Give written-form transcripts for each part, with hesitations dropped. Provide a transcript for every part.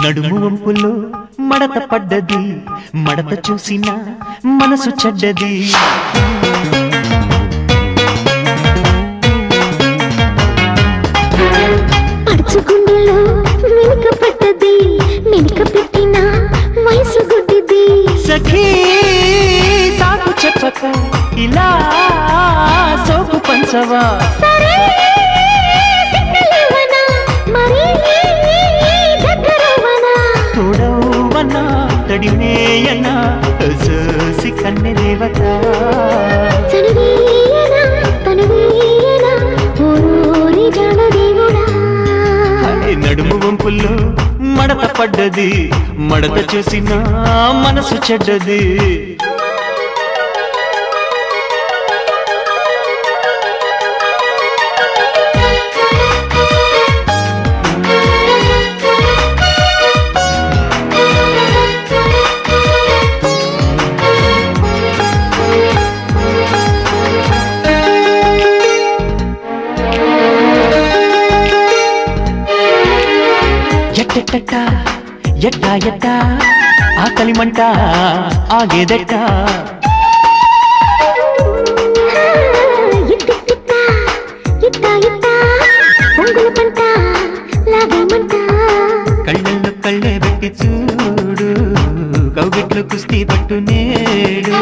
నడుము వంపులో మడత పడ్డది మడత చూసిన మనసు చెడ్డది పడుచుకుండలో మెలిక పడ్డది మెలిక పెట్టిన వయసు గుడ్డిది సఖీ సాకు చెప్పక ఇలా సోకు పంచవా సరే సిగ్నలివ్వనా మరి దగ్గరవ్వనా తోడవనా తడివేయనా సోసి కన్నె దేవత చనివేయనా తనువేయనా ఓరోరి జాడ దేవుడా నడుము వంపుల్లో మడత పడ్డది మడత చూసిన మనసు చెడ్డది ఎట్టెట్ట ఎట్టా ఎట్టా ఆకలి మంట ఆగేదెట్ట కళ్ళల్లో కళ్ళే పెట్టి చూడు కౌగిట్లో కుస్తీ పట్టు నేడు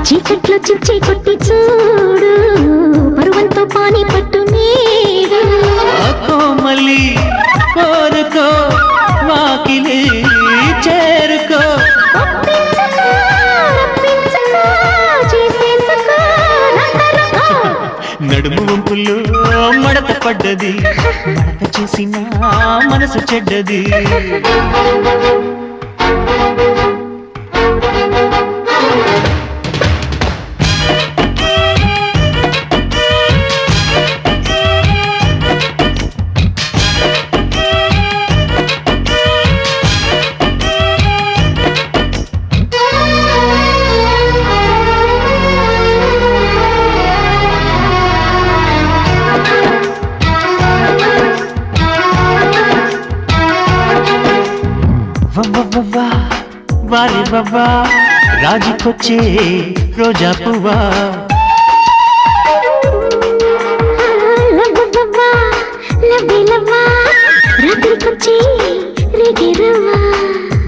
చీకట్లో చిచ్చి కొట్టి చూడు పరువంతో పానీ పట్టు నేడు కోమలి కోరుకో వాకిలి చేరుకో నడుము వంపుల్లో మడత పడ్డది మడత చూసిన మనసు చెడ్డది వారి బాబా రాజుకొచ్చే రోజా పువ్వా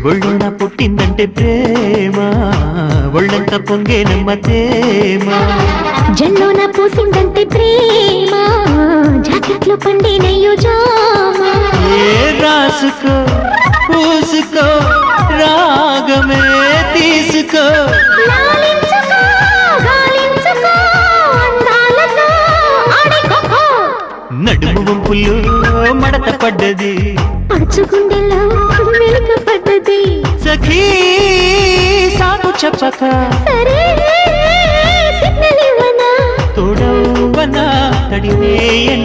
ఒళ్ళున పుట్టిందంటే ప్రేమ ఒళ్ళంతా పొంగేనమ్మ తేమ జల్లోన పూసిందంటే ప్రేమ జాకెట్లో పండినయ్యో జామ ఏ రాసుకో పూసుకో రాగమే తీసుకో నడుము వంపుల్లో మడత పడ్డది పడుచుకుండెలో మెలిక పడ్డది సఖీ సాకు చెప్పక సరే సిగ్నలివ్వనా తోడవనా తడివేయనా